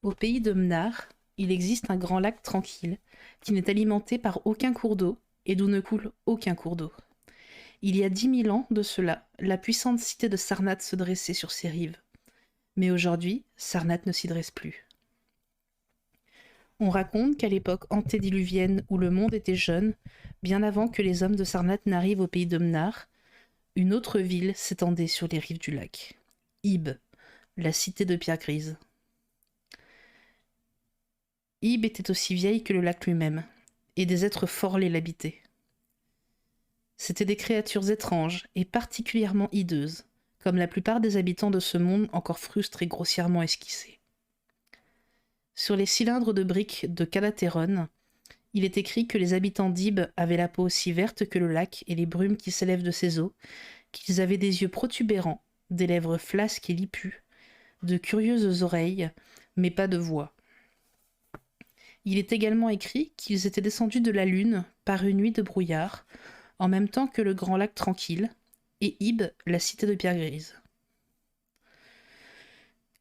Au pays de Mnar, il existe un grand lac tranquille qui n'est alimenté par aucun cours d'eau et d'où ne coule aucun cours d'eau. Il y a 10 000 ans de cela, la puissante cité de Sarnath se dressait sur ses rives. Mais aujourd'hui, Sarnath ne s'y dresse plus. On raconte qu'à l'époque antédiluvienne où le monde était jeune, bien avant que les hommes de Sarnath n'arrivent au pays de Mnar, une autre ville s'étendait sur les rives du lac. Ib, la cité de pierre grise. Ib était aussi vieille que le lac lui-même, et des êtres forts l'habitaient. C'étaient des créatures étranges et particulièrement hideuses, comme la plupart des habitants de ce monde encore frustres et grossièrement esquissés. Sur les cylindres de briques de Calatéron, il est écrit que les habitants d'Ib avaient la peau aussi verte que le lac et les brumes qui s'élèvent de ses eaux, qu'ils avaient des yeux protubérants, des lèvres flasques et lippues, de curieuses oreilles, mais pas de voix. Il est également écrit qu'ils étaient descendus de la lune par une nuit de brouillard, en même temps que le grand lac tranquille, et Ib, la cité de pierre grise.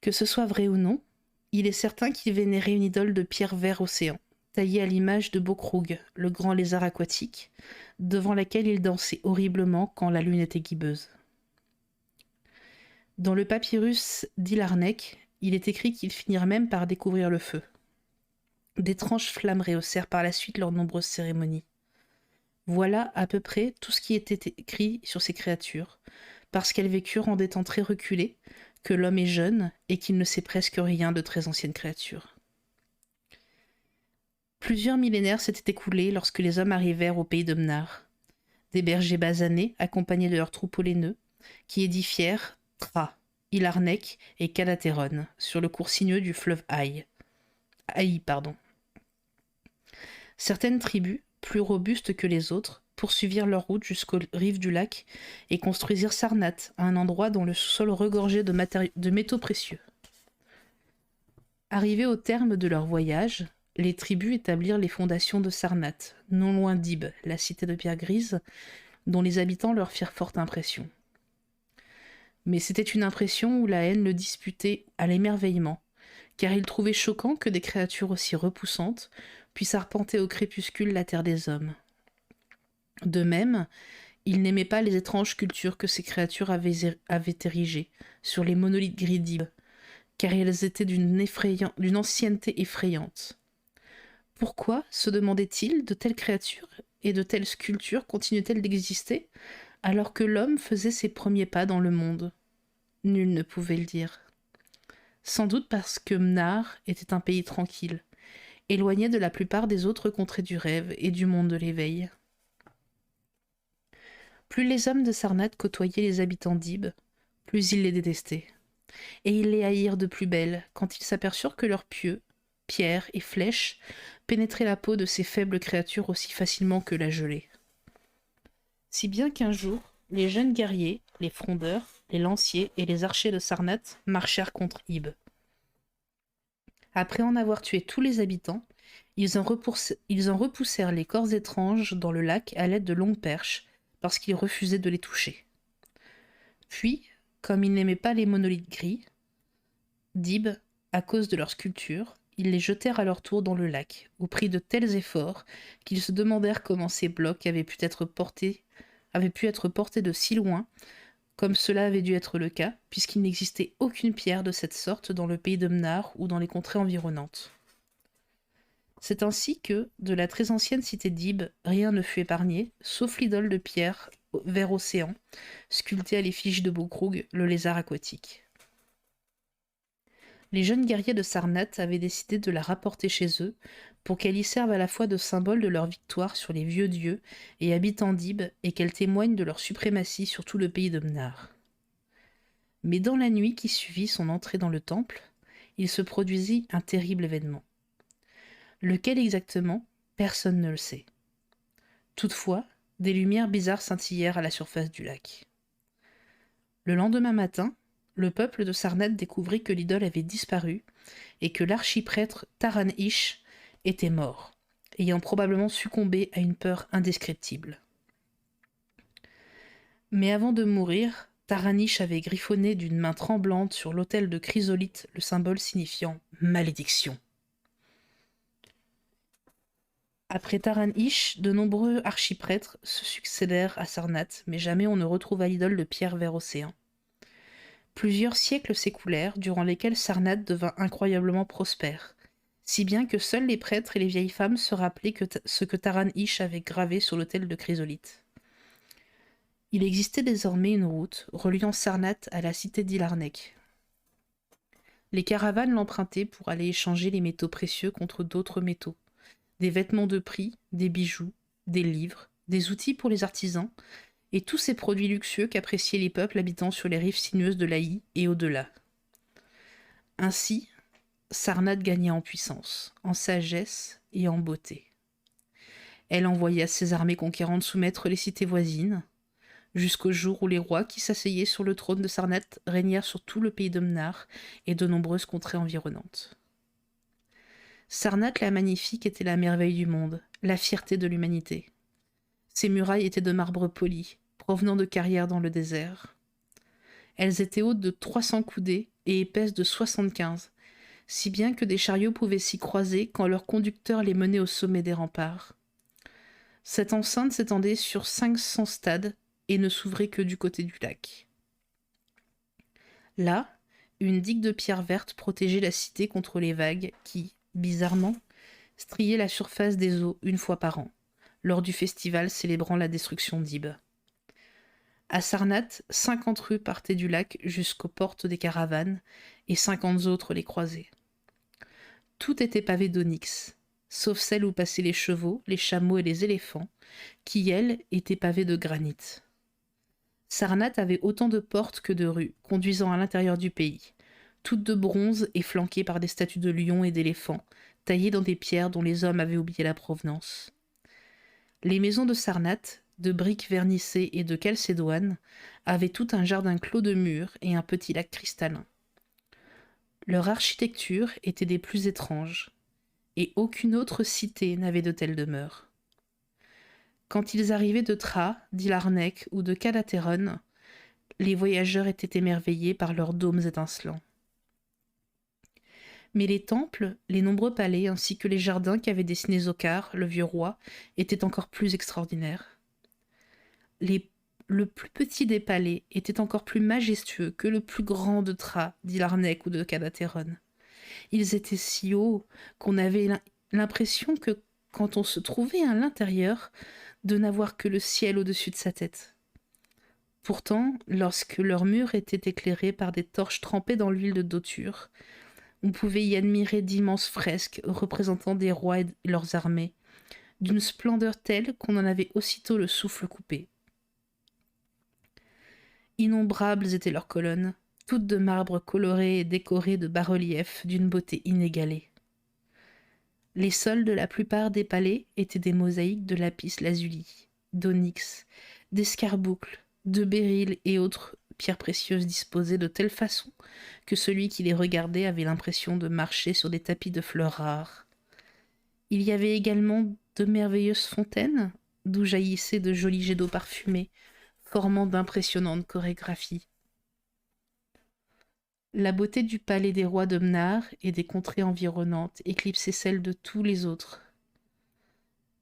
Que ce soit vrai ou non, il est certain qu'ils vénéraient une idole de pierre vert océan, taillée à l'image de Bokrug, le grand lézard aquatique, devant laquelle ils dansaient horriblement quand la lune était gibbeuse. Dans le papyrus d'Ilarnek, il est écrit qu'ils finirent même par découvrir le feu. D'étranges flammes rehaussèrent par la suite leurs nombreuses cérémonies. Voilà à peu près tout ce qui était écrit sur ces créatures, parce qu'elles vécurent en des temps très reculés, que l'homme est jeune et qu'il ne sait presque rien de très anciennes créatures. Plusieurs millénaires s'étaient écoulés lorsque les hommes arrivèrent au pays de Mnar. Des bergers basanés, accompagnés de leurs troupeaux laineux, qui édifièrent Tra, Ilarnek et Calatéron, sur le cours sinueux du fleuve Aï. Certaines tribus, plus robustes que les autres, poursuivirent leur route jusqu'aux rives du lac et construisirent Sarnath, à un endroit dont le sol regorgeait de métaux précieux. Arrivés au terme de leur voyage, les tribus établirent les fondations de Sarnath, non loin d'Ib, la cité de pierre grise, dont les habitants leur firent forte impression. Mais c'était une impression où la haine le disputait à l'émerveillement, car ils trouvaient choquant que des créatures aussi repoussantes puissent arpenter au crépuscule la terre des hommes. De même, ils n'aimaient pas les étranges sculptures que ces créatures avaient érigées sur les monolithes gris d'Ib, car elles étaient d'une ancienneté effrayante. Pourquoi, se demandait-il, de telles créatures et de telles sculptures continuaient-elles d'exister, alors que l'homme faisait ses premiers pas dans le monde? Nul ne pouvait le dire. Sans doute parce que Mnar était un pays tranquille, éloigné de la plupart des autres contrées du rêve et du monde de l'éveil. Plus les hommes de Sarnath côtoyaient les habitants d'Ib, plus ils les détestaient. Et ils les haïrent de plus belle quand ils s'aperçurent que leurs pieux, pierres et flèches pénétraient la peau de ces faibles créatures aussi facilement que la gelée. Si bien qu'un jour, les jeunes guerriers, les frondeurs, les lanciers et les archers de Sarnath marchèrent contre Ib. Après en avoir tué tous les habitants, ils en repoussèrent les corps étranges dans le lac à l'aide de longues perches, parce qu'ils refusaient de les toucher. Puis, comme ils n'aimaient pas les monolithes gris d'Ib à cause de leur sculpture, ils les jetèrent à leur tour dans le lac, au prix de tels efforts qu'ils se demandèrent comment ces blocs avaient pu être portés de si loin, comme cela avait dû être le cas, puisqu'il n'existait aucune pierre de cette sorte dans le pays de Mnar ou dans les contrées environnantes. C'est ainsi que, de la très ancienne cité d'Ib, rien ne fut épargné, sauf l'idole de pierre vert océan, sculptée à l'effigie de Bokrug, le lézard aquatique. Les jeunes guerriers de Sarnath avaient décidé de la rapporter chez eux, pour qu'elle y serve à la fois de symbole de leur victoire sur les vieux dieux et habitants d'Ib, et qu'elle témoigne de leur suprématie sur tout le pays de Mnar. Mais dans la nuit qui suivit son entrée dans le temple, il se produisit un terrible événement. Lequel exactement, personne ne le sait. Toutefois, des lumières bizarres scintillèrent à la surface du lac. Le lendemain matin, le peuple de Sarnath découvrit que l'idole avait disparu et que l'archiprêtre Taran-Ish était mort, ayant probablement succombé à une peur indescriptible. Mais avant de mourir, Taranish avait griffonné d'une main tremblante sur l'autel de chrysolite le symbole signifiant malédiction. Après Taranish, de nombreux archiprêtres se succédèrent à Sarnath, mais jamais on ne retrouva l'idole de pierre vert océan. Plusieurs siècles s'écoulèrent, durant lesquels Sarnath devint incroyablement prospère, si bien que seuls les prêtres et les vieilles femmes se rappelaient ce que Taran-Ish avait gravé sur l'autel de chrysolite. Il existait désormais une route reliant Sarnath à la cité d'Ilarnek. Les caravanes l'empruntaient pour aller échanger les métaux précieux contre d'autres métaux, des vêtements de prix, des bijoux, des livres, des outils pour les artisans, et tous ces produits luxueux qu'appréciaient les peuples habitant sur les rives sinueuses de l'Aï et au-delà. Ainsi, Sarnath gagna en puissance, en sagesse et en beauté. Elle envoya ses armées conquérantes soumettre les cités voisines, jusqu'au jour où les rois qui s'asseyaient sur le trône de Sarnath régnèrent sur tout le pays de Mnar et de nombreuses contrées environnantes. Sarnath la magnifique était la merveille du monde, la fierté de l'humanité. Ses murailles étaient de marbre poli, provenant de carrières dans le désert. Elles étaient hautes de 300 coudées et épaisses de 75, si bien que des chariots pouvaient s'y croiser quand leur conducteur les menait au sommet des remparts. Cette enceinte s'étendait sur 500 stades et ne s'ouvrait que du côté du lac. Là, une digue de pierre verte protégeait la cité contre les vagues qui, bizarrement, striaient la surface des eaux une fois par an, lors du festival célébrant la destruction d'Ib. À Sarnath, 50 rues partaient du lac jusqu'aux portes des caravanes, et 50 autres les croisaient. Tout était pavé d'onyx, sauf celle où passaient les chevaux, les chameaux et les éléphants, qui, elles, étaient pavées de granit. Sarnath avait autant de portes que de rues, conduisant à l'intérieur du pays, toutes de bronze et flanquées par des statues de lions et d'éléphants, taillées dans des pierres dont les hommes avaient oublié la provenance. Les maisons de Sarnath, de briques vernissées et de calcédoine, avaient tout un jardin clos de murs et un petit lac cristallin. Leur architecture était des plus étranges, et aucune autre cité n'avait de telles demeures. Quand ils arrivaient de Thra, d'Ilarnek ou de Calateron, les voyageurs étaient émerveillés par leurs dômes étincelants. Mais les temples, les nombreux palais ainsi que les jardins qu'avait dessinés Zocar, le vieux roi, étaient encore plus extraordinaires. Le plus petit des palais était encore plus majestueux que le plus grand de Thra, d'Ilarnek ou de Calateron. Ils étaient si hauts qu'on avait l'impression que, quand on se trouvait à l'intérieur, de n'avoir que le ciel au-dessus de sa tête. Pourtant, lorsque leurs murs étaient éclairés par des torches trempées dans l'huile de doture, on pouvait y admirer d'immenses fresques représentant des rois et leurs armées, d'une splendeur telle qu'on en avait aussitôt le souffle coupé. Innombrables étaient leurs colonnes, toutes de marbre coloré et décorées de bas-reliefs d'une beauté inégalée. Les sols de la plupart des palais étaient des mosaïques de lapis-lazuli, d'onyx, d'escarboucles, de béryl et autres pierres précieuses disposées de telle façon que celui qui les regardait avait l'impression de marcher sur des tapis de fleurs rares. Il y avait également de merveilleuses fontaines, d'où jaillissaient de jolis jets d'eau parfumés, formant d'impressionnantes chorégraphies. La beauté du palais des rois de Mnar et des contrées environnantes éclipsait celle de tous les autres.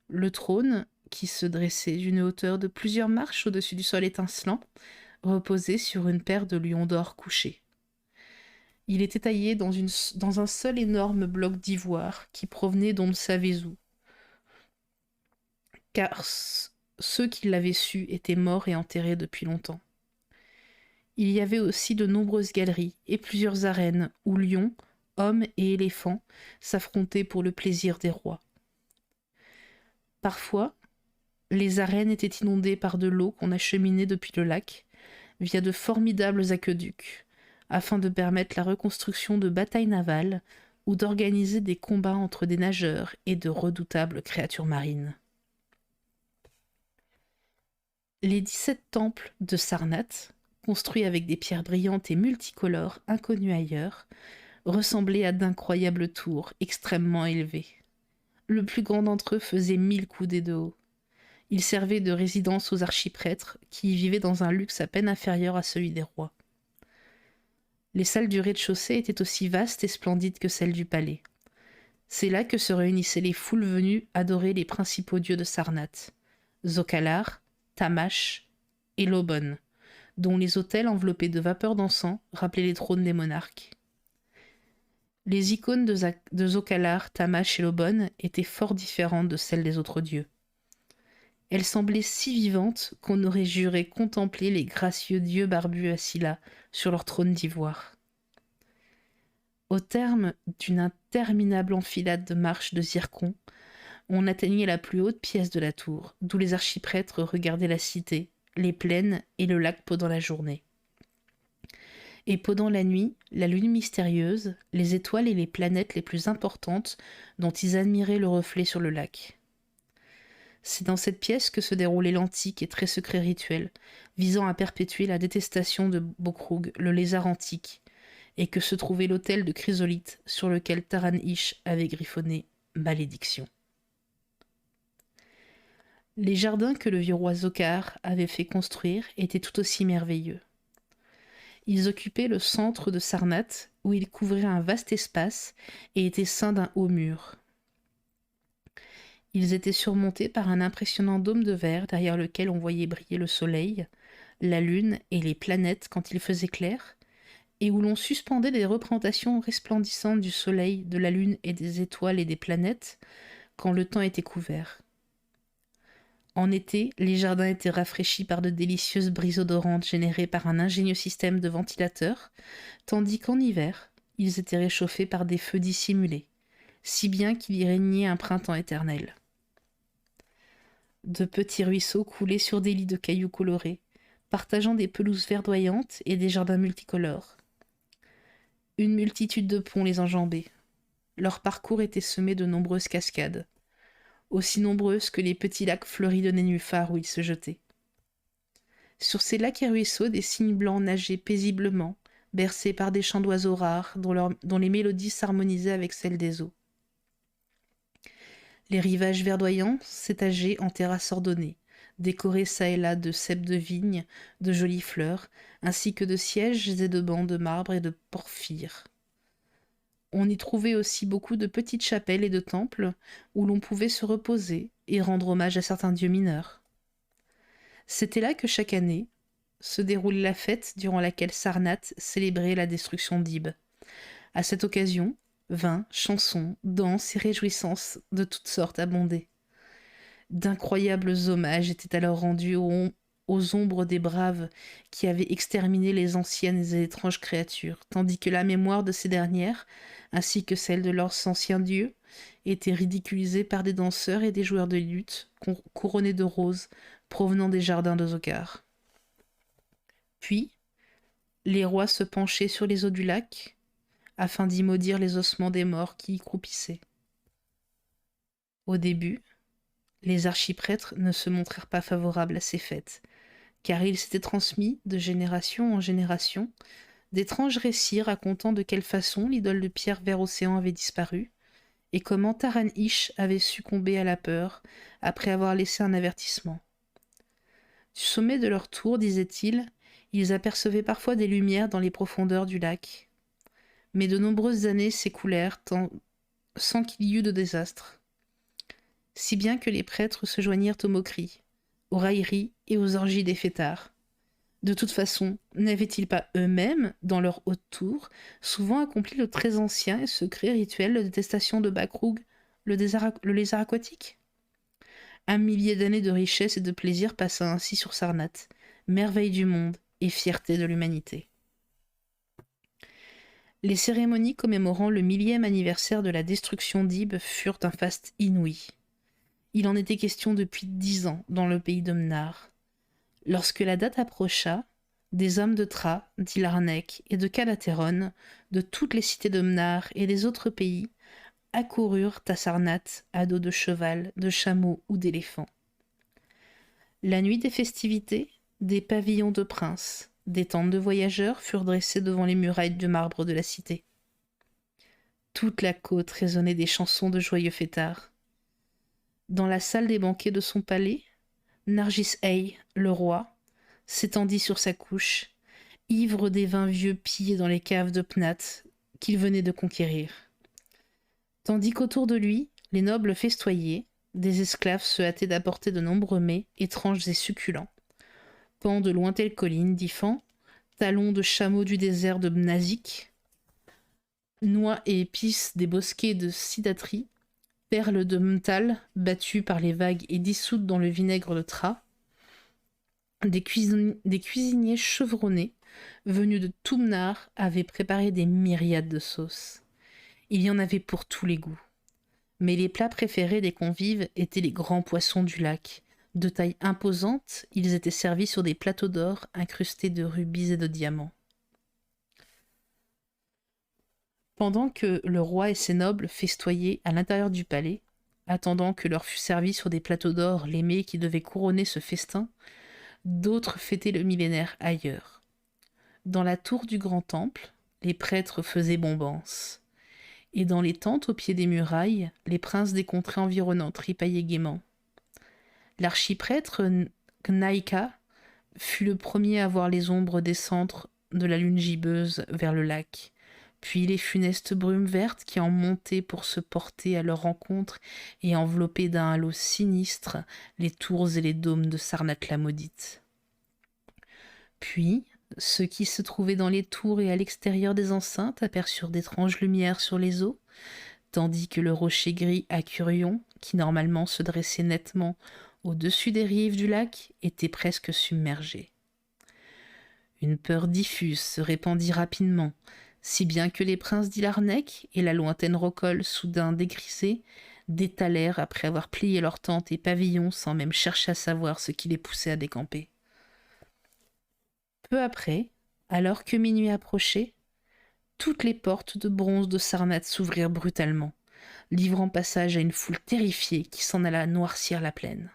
Le trône, qui se dressait d'une hauteur de plusieurs marches au-dessus du sol étincelant, reposait sur une paire de lions d'or couchés. Il était taillé dans un seul énorme bloc d'ivoire qui provenait d'on ne savait où, car ceux qui l'avaient su étaient morts et enterrés depuis longtemps. Il y avait aussi de nombreuses galeries et plusieurs arènes où lions, hommes et éléphants s'affrontaient pour le plaisir des rois. Parfois, les arènes étaient inondées par de l'eau qu'on acheminait depuis le lac via de formidables aqueducs, afin de permettre la reconstruction de batailles navales ou d'organiser des combats entre des nageurs et de redoutables créatures marines. Les 17 temples de Sarnath, construits avec des pierres brillantes et multicolores inconnues ailleurs, ressemblaient à d'incroyables tours extrêmement élevées. Le plus grand d'entre eux faisait 1000 coudées de haut. Il servait de résidence aux archiprêtres, qui y vivaient dans un luxe à peine inférieur à celui des rois. Les salles du rez-de-chaussée étaient aussi vastes et splendides que celles du palais. C'est là que se réunissaient les foules venues adorer les principaux dieux de Sarnath, Zokalar, Tamash et Lobon, dont les autels enveloppés de vapeurs d'encens rappelaient les trônes des monarques. Les icônes de Zokalar, Tamash et Lobon étaient fort différentes de celles des autres dieux. Elles semblaient si vivantes qu'on aurait juré contempler les gracieux dieux barbus assis là, sur leur trône d'ivoire. Au terme d'une interminable enfilade de marches de zircons, on atteignait la plus haute pièce de la tour, d'où les archiprêtres regardaient la cité, les plaines et le lac pendant la journée. Et pendant la nuit, la lune mystérieuse, les étoiles et les planètes les plus importantes dont ils admiraient le reflet sur le lac. C'est dans cette pièce que se déroulait l'antique et très secret rituel, visant à perpétuer la détestation de Bokrug, le lézard antique, et que se trouvait l'autel de chrysolite sur lequel Taran-Ish avait griffonné « Malédiction ». Les jardins que le vieux roi Zocar avait fait construire étaient tout aussi merveilleux. Ils occupaient le centre de Sarnath, où ils couvraient un vaste espace et étaient ceints d'un haut mur. Ils étaient surmontés par un impressionnant dôme de verre derrière lequel on voyait briller le soleil, la lune et les planètes quand il faisait clair, et où l'on suspendait des représentations resplendissantes du soleil, de la lune et des étoiles et des planètes quand le temps était couvert. En été, les jardins étaient rafraîchis par de délicieuses brises odorantes générées par un ingénieux système de ventilateurs, tandis qu'en hiver, ils étaient réchauffés par des feux dissimulés, si bien qu'il y régnait un printemps éternel. De petits ruisseaux coulaient sur des lits de cailloux colorés, partageant des pelouses verdoyantes et des jardins multicolores. Une multitude de ponts les enjambaient. Leur parcours était semé de nombreuses cascades, aussi nombreuses que les petits lacs fleuris de nénuphars où ils se jetaient. Sur ces lacs et ruisseaux, des cygnes blancs nageaient paisiblement, bercés par des chants d'oiseaux rares dont les mélodies s'harmonisaient avec celles des eaux. Les rivages verdoyants s'étageaient en terrasses ordonnées, décorées çà et là de ceps de vigne, de jolies fleurs, ainsi que de sièges et de bancs de marbre et de porphyre. On y trouvait aussi beaucoup de petites chapelles et de temples où l'on pouvait se reposer et rendre hommage à certains dieux mineurs. C'était là que chaque année se déroulait la fête durant laquelle Sarnath célébrait la destruction d'Ib. À cette occasion, vin, chansons, danses et réjouissances de toutes sortes abondaient. D'incroyables hommages étaient alors rendus aux ombres des braves qui avaient exterminé les anciennes et étranges créatures, tandis que la mémoire de ces dernières, ainsi que celle de leurs anciens dieux, était ridiculisée par des danseurs et des joueurs de luth couronnés de roses provenant des jardins de Zocar. Puis, les rois se penchaient sur les eaux du lac afin d'y maudire les ossements des morts qui y croupissaient. Au début, les archiprêtres ne se montrèrent pas favorables à ces fêtes, car il s'était transmis, de génération en génération, d'étranges récits racontant de quelle façon l'idole de pierre vers océan avait disparu, et comment Taran-Ish avait succombé à la peur après avoir laissé un avertissement. Du sommet de leur tour, disaient-ils, ils apercevaient parfois des lumières dans les profondeurs du lac. Mais de nombreuses années s'écoulèrent sans qu'il y eût de désastre, si bien que les prêtres se joignirent aux moqueries, aux railleries et aux orgies des fêtards. De toute façon, n'avaient-ils pas eux-mêmes, dans leur haute tour, souvent accompli le très ancien et secret rituel de détestation de Bokrug, le lézard aquatique ? Un millier d'années de richesse et de plaisir passa ainsi sur Sarnath, merveille du monde et fierté de l'humanité. Les cérémonies commémorant le 1000e anniversaire de la destruction d'Ib furent un faste inouï. Il en était question depuis 10 ans dans le pays de Mnar. Lorsque la date approcha, des hommes de Tra, d'Ilarnek et de Calateron, de toutes les cités de Mnar et des autres pays, accoururent à Sarnath à dos de cheval, de chameau ou d'éléphant. La nuit des festivités, des pavillons de princes, des tentes de voyageurs furent dressées devant les murailles de marbre de la cité. Toute la côte résonnait des chansons de joyeux fêtards. Dans la salle des banquets de son palais, Nargis Ey, le roi, s'étendit sur sa couche, ivre des vins vieux pillés dans les caves de Pnat qu'il venait de conquérir. Tandis qu'autour de lui, les nobles festoyaient, des esclaves se hâtaient d'apporter de nombreux mets, étranges et succulents. Pans de lointaines collines d'Ifan, talons de chameaux du désert de Mnazik, noix et épices des bosquets de Sidatri, perles de Mtal battues par les vagues et dissoutes dans le vinaigre de Tra, des cuisiniers chevronnés venus de Toumnar avaient préparé des myriades de sauces. Il y en avait pour tous les goûts. Mais les plats préférés des convives étaient les grands poissons du lac. De taille imposante, ils étaient servis sur des plateaux d'or incrustés de rubis et de diamants. Pendant que le roi et ses nobles festoyaient à l'intérieur du palais, attendant que leur fût servi sur des plateaux d'or les mets qui devaient couronner ce festin, d'autres fêtaient le millénaire ailleurs. Dans la tour du grand temple, les prêtres faisaient bombance. Et dans les tentes au pied des murailles, les princes des contrées environnantes ripaillaient gaiement. L'archiprêtre Knaika fut le premier à voir les ombres descendre de la lune gibbeuse vers le lac, puis les funestes brumes vertes qui en montaient pour se porter à leur rencontre et envelopper d'un halo sinistre les tours et les dômes de Sarnath la maudite. Puis, ceux qui se trouvaient dans les tours et à l'extérieur des enceintes aperçurent d'étranges lumières sur les eaux, tandis que le rocher gris Accurion, qui normalement se dressait nettement au-dessus des rives du lac, était presque submergé. Une peur diffuse se répandit rapidement, si bien que les princes d'Ilarnec et la lointaine Rocole, soudain dégrisés, détalèrent après avoir plié leurs tentes et pavillons sans même chercher à savoir ce qui les poussait à décamper. Peu après, alors que minuit approchait, toutes les portes de bronze de Sarnath s'ouvrirent brutalement, livrant passage à une foule terrifiée qui s'en alla noircir la plaine.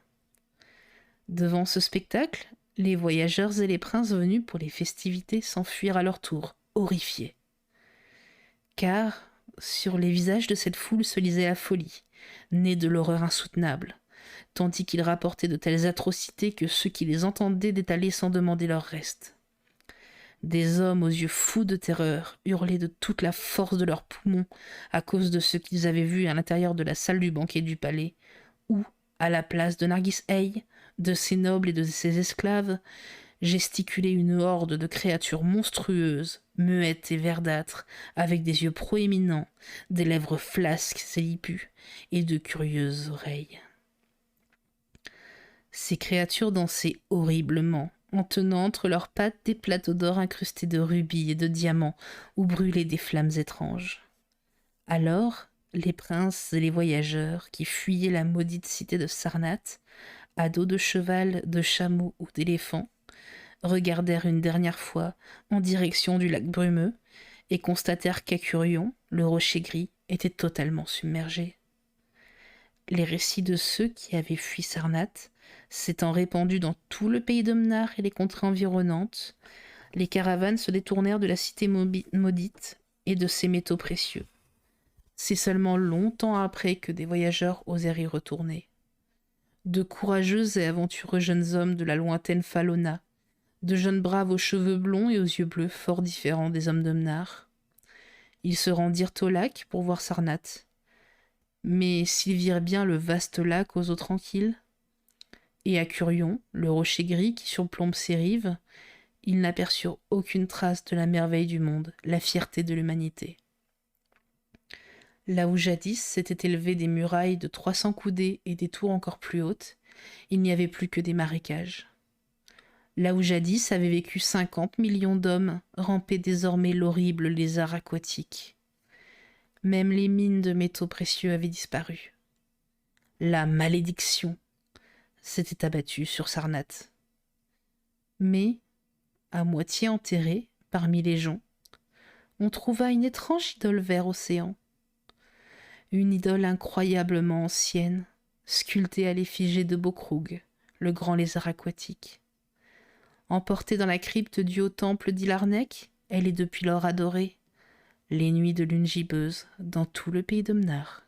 Devant ce spectacle, les voyageurs et les princes venus pour les festivités s'enfuirent à leur tour, horrifiés. Car sur les visages de cette foule se lisait la folie, née de l'horreur insoutenable, tandis qu'ils rapportaient de telles atrocités que ceux qui les entendaient détalaient sans demander leur reste. Des hommes aux yeux fous de terreur hurlaient de toute la force de leurs poumons à cause de ce qu'ils avaient vu à l'intérieur de la salle du banquet du palais, où, à la place de Nargis Ey, de ses nobles et de ses esclaves, gesticulait une horde de créatures monstrueuses, muettes et verdâtres, avec des yeux proéminents, des lèvres flasques et lipues, et de curieuses oreilles. Ces créatures dansaient horriblement, en tenant entre leurs pattes des plateaux d'or incrustés de rubis et de diamants, où brûlaient des flammes étranges. Alors, les princes et les voyageurs qui fuyaient la maudite cité de Sarnath, à dos de cheval, de chameau ou d'éléphant, regardèrent une dernière fois en direction du lac brumeux et constatèrent qu'Accurion, le rocher gris, était totalement submergé. Les récits de ceux qui avaient fui Sarnath s'étant répandus dans tout le pays de Mnar et les contrées environnantes, les caravanes se détournèrent de la cité maudite et de ses métaux précieux. C'est seulement longtemps après que des voyageurs osèrent y retourner. De courageux et aventureux jeunes hommes de la lointaine Falona, de jeunes braves aux cheveux blonds et aux yeux bleus fort différents des hommes de Mnar. Ils se rendirent au lac pour voir Sarnath. Mais s'ils virent bien le vaste lac aux eaux tranquilles, et Accurion, le rocher gris qui surplombe ses rives, ils n'aperçurent aucune trace de la merveille du monde, la fierté de l'humanité. Là où jadis s'étaient élevées des murailles de 300 coudées et des tours encore plus hautes, il n'y avait plus que des marécages. Là où jadis avaient vécu 50 millions d'hommes, rampait désormais l'horrible lézard aquatique. Même les mines de métaux précieux avaient disparu. La malédiction s'était abattue sur Sarnath. Mais, à moitié enterrée parmi les joncs, on trouva une étrange idole vert océan. Une idole incroyablement ancienne, sculptée à l'effigie de Bokrug, le grand lézard aquatique. Emportée dans la crypte du haut temple d'Ilarnec, elle est depuis lors adorée, les nuits de lune gibbeuse, dans tout le pays de Mnar.